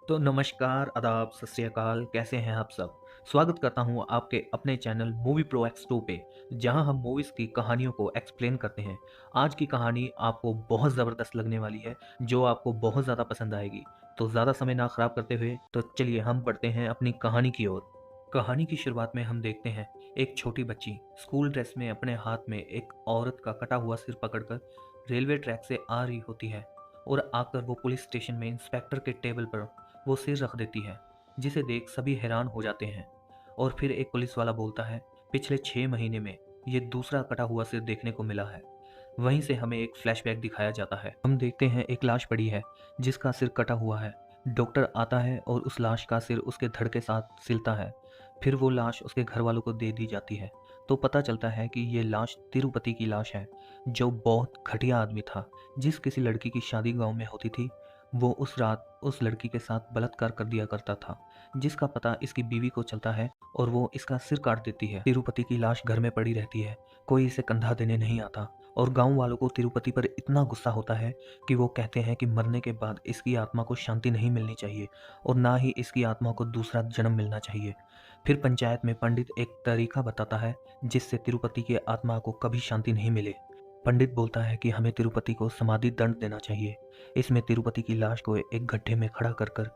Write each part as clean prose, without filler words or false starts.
तो नमस्कार, आदाब, सत श्री अकाल, कैसे हैं आप सब? स्वागत करता हूँ आपके अपने चैनल मूवी प्रो एक्स 2 पे, जहाँ हम मूवीज़ की कहानियों को एक्सप्लेन करते हैं। आज की कहानी आपको बहुत ज़बरदस्त लगने वाली है, जो आपको बहुत ज़्यादा पसंद आएगी। तो ज़्यादा समय ना खराब करते हुए, तो चलिए हम बढ़ते हैं अपनी कहानी की ओर। कहानी की शुरुआत में हम देखते हैं एक छोटी बच्ची स्कूल ड्रेस में अपने हाथ में एक औरत का कटा हुआ सिर पकड़कर रेलवे ट्रैक से आ रही होती है और आकर वो पुलिस स्टेशन में इंस्पेक्टर के टेबल पर वो सिर रख देती है, जिसे देख सभी हैरान हो जाते हैं। और फिर एक पुलिस वाला बोलता है, पिछले 6 महीने में ये दूसरा कटा हुआ सिर देखने को मिला है। वहीं से हमें एक फ्लैशबैक दिखाया जाता है। हम देखते हैं एक लाश पड़ी है जिसका सिर कटा हुआ है। डॉक्टर आता है और उस लाश का सिर उसके धड़ के साथ सिलता है। फिर वो लाश उसके घर वालों को दे दी जाती है। तो पता चलता है कि ये लाश तिरुपति की लाश है, जो बहुत घटिया आदमी था। जिस किसी लड़की की शादी गांव में होती थी, वो उस रात उस लड़की के साथ बलात्कार कर दिया करता था, जिसका पता इसकी बीवी को चलता है और वो इसका सिर काट देती है। तिरुपति की लाश घर में पड़ी रहती है, कोई इसे कंधा देने नहीं आता और गांव वालों को तिरुपति पर इतना गुस्सा होता है कि वो कहते हैं कि मरने के बाद इसकी आत्मा को शांति नहीं मिलनी चाहिए और ना ही इसकी आत्मा को दूसरा जन्म मिलना चाहिए। फिर पंचायत में पंडित एक तरीका बताता है जिससे तिरुपति की आत्मा को कभी शांति नहीं मिले। पंडित बोलता है कि हमें तिरुपति को समाधि दंड देना चाहिए। इसमें तिरुपति की लाश को एक गड्ढे में खड़ा कर कर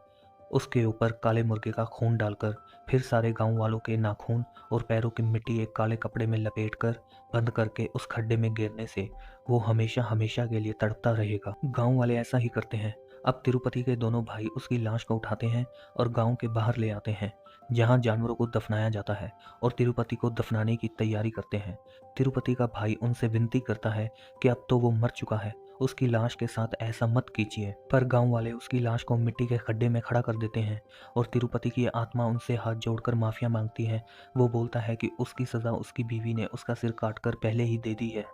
उसके ऊपर काले मुर्गे का खून डालकर फिर सारे गांव वालों के नाखून और पैरों की मिट्टी एक काले कपड़े में लपेटकर बंद करके उस खड्डे में गिरने से वो हमेशा हमेशा के लिए तड़पता रहेगा। गांव वाले ऐसा ही करते हैं। अब तिरुपति के दोनों भाई उसकी लाश को उठाते हैं और गांव के बाहर ले आते हैं, जहां जानवरों को दफनाया जाता है और तिरुपति को दफनाने की तैयारी करते हैं। तिरुपति का भाई उनसे विनती करता है कि अब तो वो मर चुका है, उसकी लाश के साथ ऐसा मत कीजिए। पर गांव वाले उसकी लाश को मिट्टी के खड्डे में खड़ा कर देते हैं और तिरुपति की आत्मा उनसे हाथ जोड़कर माफिया मांगती है। वो बोलता है कि उसकी सजा उसकी बीवी ने उसका सिर काटकर पहले ही दे दी है।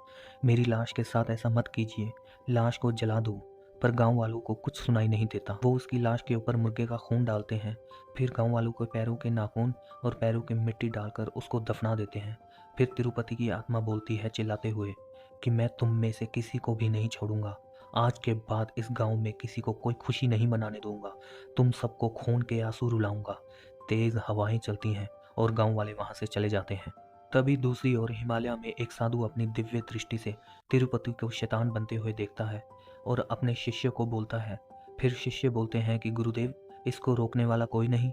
मेरी लाश के साथ ऐसा मत कीजिए, लाश को जला दो। पर गांव वालों को कुछ सुनाई नहीं देता। वो उसकी लाश के ऊपर मुर्गे का खून डालते हैं। फिर गांव वालों के पैरों के नाखून और पैरों की मिट्टी डालकर उसको दफना देते हैं। फिर तिरुपति की आत्मा बोलती है चिल्लाते हुए कि मैं तुम में से किसी को भी नहीं छोड़ूंगा। आज के बाद इस गांव में किसी को कोई खुशी नहीं मनाने दूंगा। तुम सबको खून के आंसू रुलाऊंगा। तेज हवाएं चलती हैं और गांव वाले वहां से चले जाते हैं। तभी दूसरी ओर हिमालय में एक साधु अपनी दिव्य दृष्टि से तिरुपति को शैतान बनते हुए देखता है और अपने शिष्य को बोलता है। फिर शिष्य बोलते हैं कि गुरुदेव, इसको रोकने वाला कोई नहीं।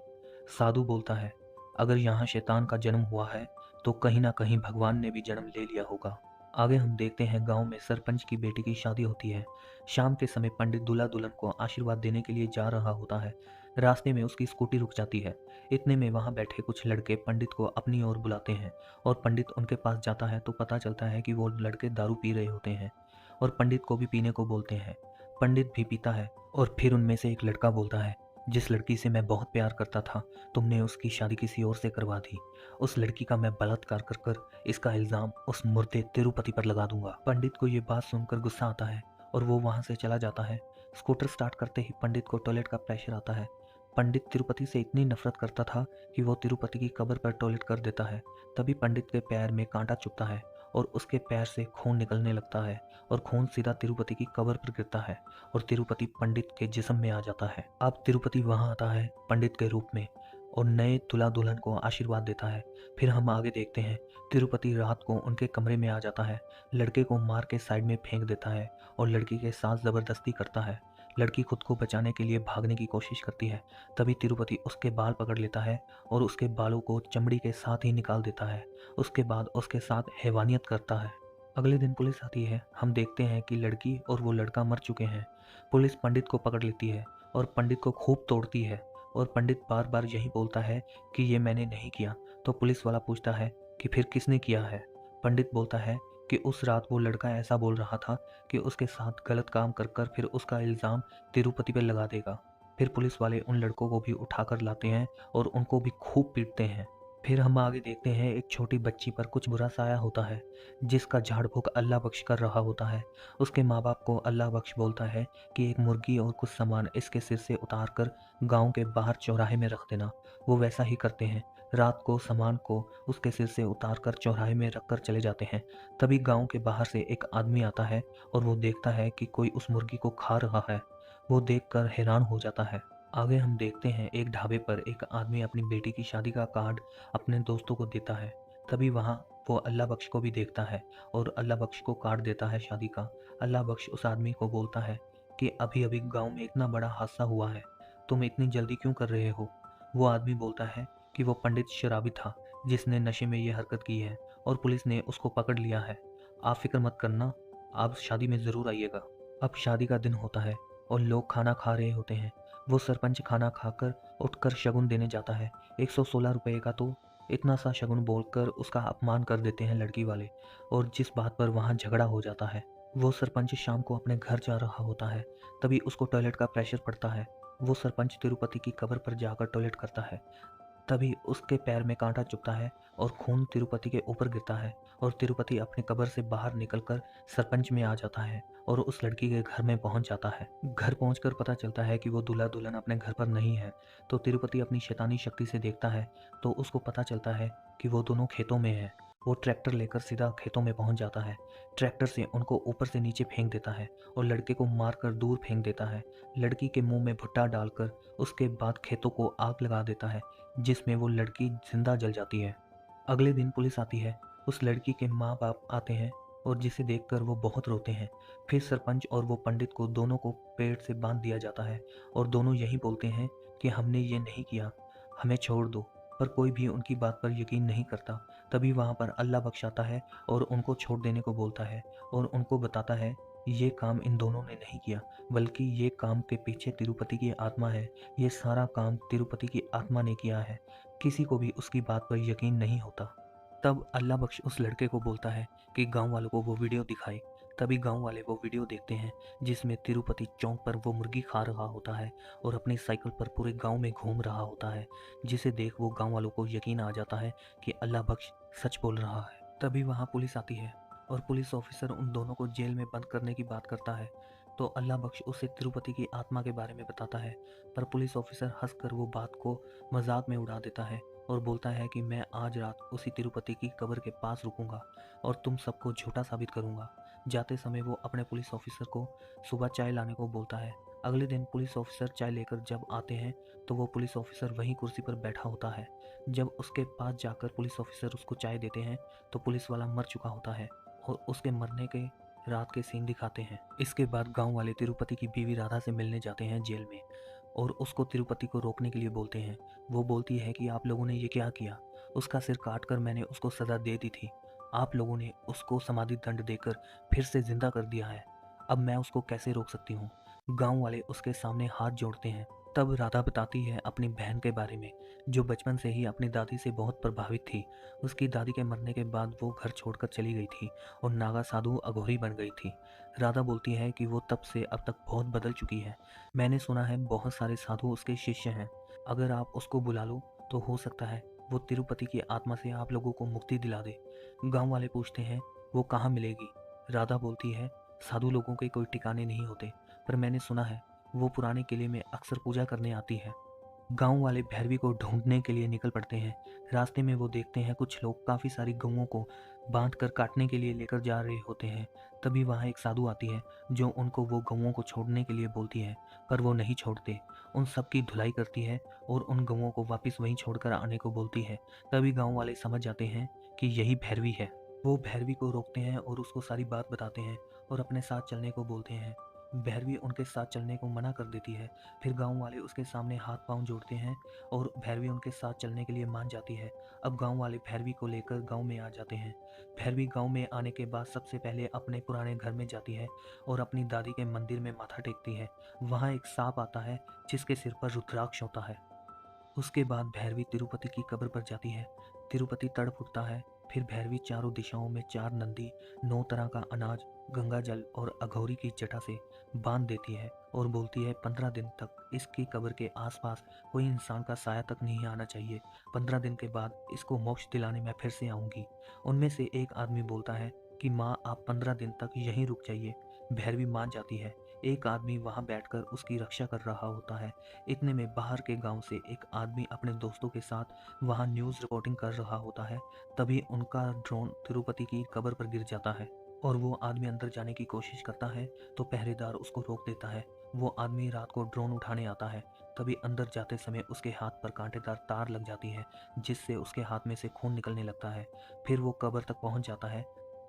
साधु बोलता है, अगर यहाँ शैतान का जन्म हुआ है तो कहीं ना कहीं भगवान ने भी जन्म ले लिया होगा। आगे हम देखते हैं गांव में सरपंच की बेटी की शादी होती है। शाम के समय पंडित दूल्हा दुल्हन को आशीर्वाद देने के लिए जा रहा होता है। रास्ते में उसकी स्कूटी रुक जाती है। इतने में वहां बैठे कुछ लड़के पंडित को अपनी ओर बुलाते हैं और पंडित उनके पास जाता है तो पता चलता है कि वो लड़के दारू पी रहे होते हैं और पंडित को भी पीने को बोलते हैं। पंडित भी पीता है और फिर उनमें से एक लड़का बोलता है, जिस लड़की से मैं बहुत प्यार करता था, तुमने उसकी शादी किसी और से करवा दी। उस लड़की का मैं बलात्कार कर कर इसका इल्जाम उस मुर्दे तिरुपति पर लगा दूंगा। पंडित को ये बात सुनकर गुस्सा आता है और वो वहां से चला जाता है। स्कूटर स्टार्ट करते ही पंडित को टॉयलेट का प्रेशर आता है। पंडित तिरुपति से इतनी नफरत करता था कि वो तिरुपति की कब्र पर टॉयलेट कर देता है। तभी पंडित के पैर में कांटा चुभता है और उसके पैर से खून निकलने लगता है और खून सीधा तिरुपति की कब्र पर गिरता है और तिरुपति पंडित के जिस्म में आ जाता है। अब तिरुपति वहां आता है पंडित के रूप में और नए दूल्हा दुल्हन को आशीर्वाद देता है। फिर हम आगे देखते हैं, तिरुपति रात को उनके कमरे में आ जाता है, लड़के को मार के साइड में फेंक देता है और लड़की के साथ जबरदस्ती करता है। लड़की खुद को बचाने के लिए भागने की कोशिश करती है। तभी तिरुपति उसके बाल पकड़ लेता है और उसके बालों को चमड़ी के साथ ही निकाल देता है। उसके बाद उसके साथ हैवानियत करता है। अगले दिन पुलिस आती है। हम देखते हैं कि लड़की और वो लड़का मर चुके हैं। पुलिस पंडित को पकड़ लेती है और पंडित को खूब तोड़ती है और पंडित बार बार यही बोलता है कि ये मैंने नहीं किया। तो पुलिस वाला पूछता है कि फिर किसने किया है। पंडित बोलता है कि उस रात वो लड़का ऐसा बोल रहा था कि उसके साथ गलत काम कर कर फिर उसका इल्ज़ाम तिरुपति पर लगा देगा। फिर पुलिस वाले उन लड़कों को भी उठाकर लाते हैं और उनको भी खूब पीटते हैं। फिर हम आगे देखते हैं, एक छोटी बच्ची पर कुछ बुरा साया होता है, जिसका झाड़ फूक अल्लाह बख्श कर रहा होता है। उसके माँ बाप को अल्लाह बख्श बोलता है कि एक मुर्गी और कुछ सामान इसके सिर से उतार कर गाँव के बाहर चौराहे में रख देना। वो वैसा ही करते हैं। रात को सामान को उसके सिर से उतार कर चौराहे में रख कर चले जाते हैं। तभी गांव के बाहर से एक आदमी आता है और वो देखता है कि कोई उस मुर्गी को खा रहा है। वो देखकर हैरान हो जाता है। आगे हम देखते हैं एक ढाबे पर एक आदमी अपनी बेटी की शादी का कार्ड अपने दोस्तों को देता है। तभी वहाँ वो अल्लाह बख्श को भी देखता है और अल्लाह बख्श को कार्ड देता है शादी का। अल्लाह बख्श उस आदमी को बोलता है कि अभी अभी गांव में इतना बड़ा हादसा हुआ है, तुम इतनी जल्दी क्यों कर रहे हो। वो आदमी बोलता है कि वो पंडित शराबी था जिसने नशे में ये हरकत की है और पुलिस ने उसको पकड़ लिया है। आप फिक्र मत करना, आप शादी में ज़रूर आइएगा। अब शादी का दिन होता है और लोग खाना खा रहे होते हैं। वो सरपंच खाना खाकर उठकर शगुन देने जाता है। 116 रुपए का, तो इतना सा शगुन बोलकर उसका अपमान कर देते हैं लड़की वाले, और जिस बात पर वहाँ झगड़ा हो जाता है। वो सरपंच शाम को अपने घर जा रहा होता है, तभी उसको टॉयलेट का प्रेशर पड़ता है। वो सरपंच तिरुपति की कब्र पर जाकर टॉयलेट करता है। तभी उसके पैर में कांटा चुभता है और खून तिरुपति के ऊपर गिरता है, और तिरुपति अपनी कब्र से बाहर निकलकर सरपंच में आ जाता है और उस लड़की के घर में पहुंच जाता है। घर पहुंचकर पता चलता है कि वो दूल्हा दुल्हन अपने घर पर नहीं है। तो तिरुपति अपनी शैतानी शक्ति से देखता है तो उसको पता चलता है कि वो दोनों खेतों में है। वो ट्रैक्टर लेकर सीधा खेतों में पहुंच जाता है। ट्रैक्टर से उनको ऊपर से नीचे फेंक देता है और लड़के को मारकर दूर फेंक देता है। लड़की के मुंह में भुट्टा डालकर उसके बाद खेतों को आग लगा देता है, जिसमें वो लड़की जिंदा जल जाती है। अगले दिन पुलिस आती है। उस लड़की के माँ बाप आते हैं और जिसे देखकर वो बहुत रोते हैं। फिर सरपंच और वो पंडित को दोनों को पेड़ से बांध दिया जाता है और दोनों यही बोलते हैं कि हमने ये नहीं किया, हमें छोड़ दो। पर कोई भी उनकी बात पर यकीन नहीं करता। तभी वहाँ पर अल्लाह बख्श आता है और उनको छोड़ देने को बोलता है और उनको बताता है ये काम इन दोनों ने नहीं किया, बल्कि ये काम के पीछे तिरुपति की आत्मा है। ये सारा काम तिरुपति की आत्मा ने किया है। किसी को भी उसकी बात पर यकीन नहीं होता। तब अल्लाह बख्श उस लड़के को बोलता है कि गांव वालों को वो वीडियो दिखाए। तभी गांव वाले वो वीडियो देखते हैं जिसमें तिरुपति चौक पर वो मुर्गी खा रहा होता है और अपनी साइकिल पर पूरे गांव में घूम रहा होता है, जिसे देख वो गांव वालों को यकीन आ जाता है कि अल्लाह बख्श सच बोल रहा है। तभी वहाँ पुलिस आती है और पुलिस ऑफिसर उन दोनों को जेल में बंद करने की बात करता है। तो अल्लाह बख्श उसे तिरुपति की आत्मा के बारे में बताता है, पर पुलिस ऑफिसर हंसकर वो बात को मजाक में उड़ा देता है और बोलता है कि मैं आज रात उसी तिरुपति की कब्र के पास रुकूंगा और तुम सबको झूठा साबित करूंगा। जाते समय वो अपने पुलिस ऑफिसर को सुबह चाय लाने को बोलता है। अगले दिन पुलिस ऑफिसर चाय लेकर जब आते हैं तो वो पुलिस ऑफिसर वहीं कुर्सी पर बैठा होता है। जब उसके पास जाकर पुलिस ऑफिसर उसको चाय देते हैं तो पुलिस वाला मर चुका होता है और उसके मरने के रात के सीन दिखाते हैं। इसके बाद गांव वाले तिरुपति की बीवी राधा से मिलने जाते हैं जेल में और उसको तिरुपति को रोकने के लिए बोलते हैं। वो बोलती है कि आप लोगों ने ये क्या किया, उसका सिर काट कर मैंने उसको सज़ा दे दी थी, आप लोगों ने उसको समाधि दंड देकर फिर से जिंदा कर दिया है, अब मैं उसको कैसे रोक सकती हूँ। गांव वाले उसके सामने हाथ जोड़ते हैं। तब राधा बताती है अपनी बहन के बारे में, जो बचपन से ही अपनी दादी से बहुत प्रभावित थी। उसकी दादी के मरने के बाद वो घर छोड़कर चली गई थी और नागा साधु अघोरी बन गई थी। राधा बोलती है कि वो तब से अब तक बहुत बदल चुकी है। मैंने सुना है बहुत सारे साधु उसके शिष्य हैं, अगर आप उसको बुला लो तो हो सकता है वो तिरुपति की आत्मा से आप लोगों को मुक्ति दिला दे। गांव वाले पूछते हैं वो कहाँ मिलेगी। राधा बोलती है साधु लोगों के कोई ठिकाने नहीं होते, पर मैंने सुना है वो पुराने किले में अक्सर पूजा करने आती है। गांव वाले भैरवी को ढूंढने के लिए निकल पड़ते हैं। रास्ते में वो देखते हैं कुछ लोग काफ़ी सारी गऊओं को बांध कर काटने के लिए लेकर जा रहे होते हैं। तभी वहाँ एक साधु आती है जो उनको वो गऊओं को छोड़ने के लिए बोलती है, पर वो नहीं छोड़ते। उन सब की धुलाई करती है और उन गऊओं को वापस वहीं छोड़कर आने को बोलती है। तभी गांव वाले समझ जाते हैं कि यही भैरवी है। वो भैरवी को रोकते हैं और उसको सारी बात बताते हैं और अपने साथ चलने को बोलते हैं। भैरवी उनके साथ चलने को मना कर देती है। फिर गांव वाले उसके सामने हाथ पांव जोड़ते हैं और भैरवी उनके साथ चलने के लिए मान जाती है। अब गांव वाले भैरवी को लेकर गांव में आ जाते हैं। भैरवी गांव में आने के बाद सबसे पहले अपने पुराने घर में जाती है और अपनी दादी के मंदिर में माथा टेकती है। वहाँ एक सांप आता है जिसके सिर पर रुद्राक्ष होता है। उसके बाद भैरवी तिरुपति की कब्र पर जाती है। तिरुपति तड़प उठता है। फिर भैरवी चारों दिशाओं में 4 नंदी, 9 तरह का अनाज, गंगा जल और अघोरी की जटा से बांध देती है और बोलती है 15 दिन तक इसकी कब्र के आसपास कोई इंसान का साया तक नहीं आना चाहिए। 15 दिन के बाद इसको मोक्ष दिलाने मैं फिर से आऊंगी। उनमें से एक आदमी बोलता है कि माँ आप 15 दिन तक यहीं रुक जाइए। भैरवी मान जाती है। एक आदमी वहां बैठकर उसकी रक्षा कर रहा होता है। इतने में बाहर के गांव से एक आदमी अपने दोस्तों के साथ वहां न्यूज़ रिपोर्टिंग कर रहा होता है। तभी उनका ड्रोन तिरुपति की कब्र पर गिर जाता है और वो आदमी अंदर जाने की कोशिश करता है तो पहरेदार उसको रोक देता है। वो आदमी रात को ड्रोन उठाने आता है। तभी अंदर जाते समय उसके हाथ पर कांटेदार तार लग जाती है, जिससे उसके हाथ में से खून निकलने लगता है। फिर वो कब्र तक पहुंच जाता है।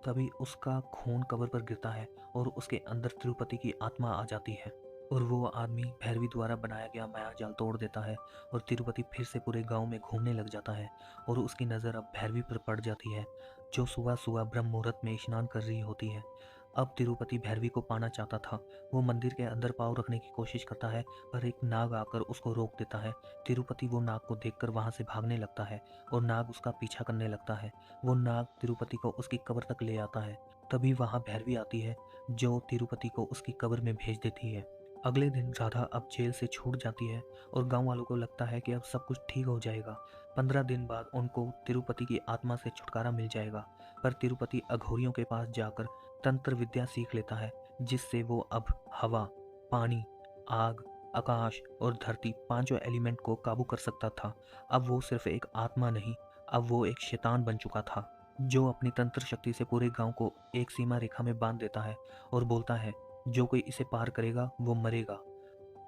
तभी उसका खून कब्र पर गिरता है और उसके अंदर तिरुपति की आत्मा आ जाती है और वो आदमी भैरवी द्वारा बनाया गया माया जाल तोड़ देता है और तिरुपति फिर से पूरे गांव में घूमने लग जाता है और उसकी नज़र अब भैरवी पर पड़ जाती है, जो सुबह सुबह ब्रह्म मुहूर्त में स्नान कर रही होती है। अब तिरुपति भैरवी को पाना चाहता था। वो मंदिर के अंदर पाँव रखने की कोशिश करता है, पर एक नाग आकर उसको रोक देता है। तिरुपति वो नाग को देखकर वहां से भागने लगता है और नाग उसका पीछा करने लगता है। वो नाग तिरुपति को उसकी कब्र तक ले आता है। तभी वहां भैरवी आती है, जो तिरुपति को उसकी कब्र में भेज देती है। अगले दिन राधा अब जेल से छूट जाती है और गांव वालों को लगता है कि अब सब कुछ ठीक हो जाएगा। 15 दिन बाद उनको तिरुपति की आत्मा से छुटकारा मिल जाएगा। पर तिरुपति अघोरियों के पास जाकर तंत्र विद्या सीख लेता है, जिससे वो अब हवा, पानी, आग, आकाश और धरती पांचों एलिमेंट को काबू कर सकता था। अब वो सिर्फ एक आत्मा नहीं, अब वो एक शैतान बन चुका था, जो अपनी तंत्र शक्ति से पूरे गांव को एक सीमा रेखा में बांध देता है और बोलता है, जो कोई इसे पार करेगा वो मरेगा।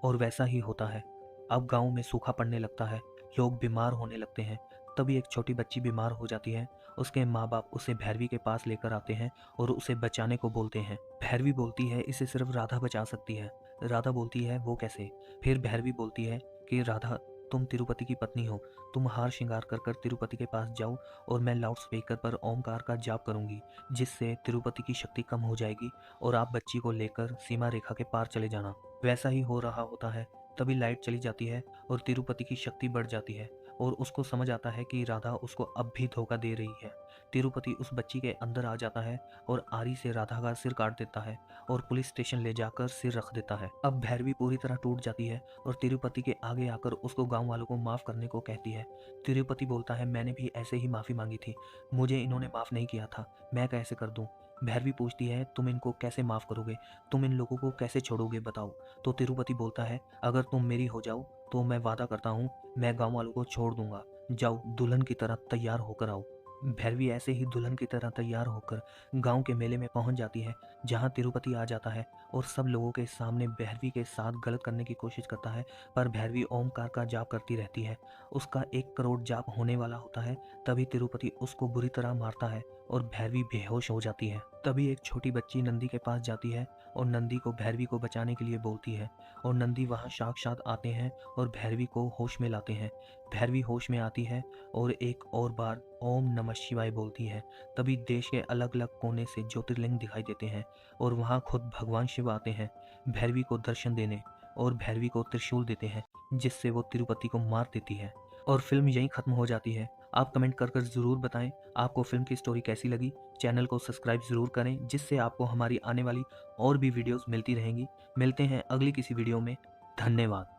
और वैसा ही होता है। अब गांव में सूखा पड़ने लगता है, लोग बीमार होने लगते हैं। तभी एक छोटी बच्ची बीमार हो जाती है। उसके माँ बाप उसे भैरवी के पास लेकर आते हैं और उसे बचाने को बोलते हैं। भैरवी बोलती है इसे सिर्फ राधा बचा सकती है। राधा बोलती है वो कैसे? फिर भैरवी बोलती है कि राधा, तुम तिरुपति की पत्नी हो, तुम हार श्रृंगार कर कर तिरुपति के पास जाओ और मैं लाउड स्पीकर पर ओमकार का जाप करूंगी, जिससे तिरुपति की शक्ति कम हो जाएगी और आप बच्ची को लेकर सीमा रेखा के पार चले जाना। वैसा ही हो रहा होता है। तभी लाइट चली जाती है और तिरुपति की शक्ति बढ़ जाती है और उसको समझ आता है कि राधा उसको अब भी धोखा दे रही है। तिरुपति उस बच्ची के अंदर आ जाता है और आरी से राधा का सिर काट देता है और पुलिस स्टेशन ले जाकर सिर रख देता है। अब भैरवी पूरी तरह टूट जाती है और तिरुपति के आगे आकर उसको गांव वालों को माफ करने को कहती है। तिरुपति बोलता है, मैंने भी ऐसे ही माफी मांगी थी, मुझे इन्होंने माफ नहीं किया था, मैं कैसे कर दूं? भैरवी पूछती है, तुम इनको कैसे माफ करोगे? तुम इन लोगों को कैसे छोड़ोगे बताओ? तो तिरुपति बोलता है, अगर तुम मेरी हो जाओ तो मैं वादा करता हूँ मैं गांव वालों को छोड़ दूंगा। जाओ दुल्हन की तरह तैयार होकर आओ। भैरवी ऐसे ही दुल्हन की तरह तैयार होकर गांव के मेले में पहुंच जाती है, जहां तिरुपति आ जाता है और सब लोगों के सामने भैरवी के साथ गलत करने की कोशिश करता है। पर भैरवी ओमकार का जाप करती रहती है। उसका 1 करोड़ जाप होने वाला होता है। तभी तिरुपति उसको बुरी तरह मारता है और भैरवी बेहोश हो जाती है। तभी एक छोटी बच्ची नंदी के पास जाती है और नंदी को भैरवी को बचाने के लिए बोलती है और नंदी वहां साक्षात आते हैं और भैरवी को होश में लाते हैं। भैरवी होश में आती है और एक और बार ओम नमः शिवाय बोलती है। तभी देश के अलग अलग कोने से ज्योतिर्लिंग दिखाई देते हैं और वहां खुद भगवान शिव आते हैं भैरवी को दर्शन देने और भैरवी को त्रिशूल देते हैं, जिससे वो तिरुपति को मार देती है और फिल्म यहीं खत्म हो जाती है। आप कमेंट कर कर ज़रूर बताएं आपको फिल्म की स्टोरी कैसी लगी। चैनल को सब्सक्राइब ज़रूर करें, जिससे आपको हमारी आने वाली और भी वीडियोस मिलती रहेंगी। मिलते हैं अगली किसी वीडियो में। धन्यवाद।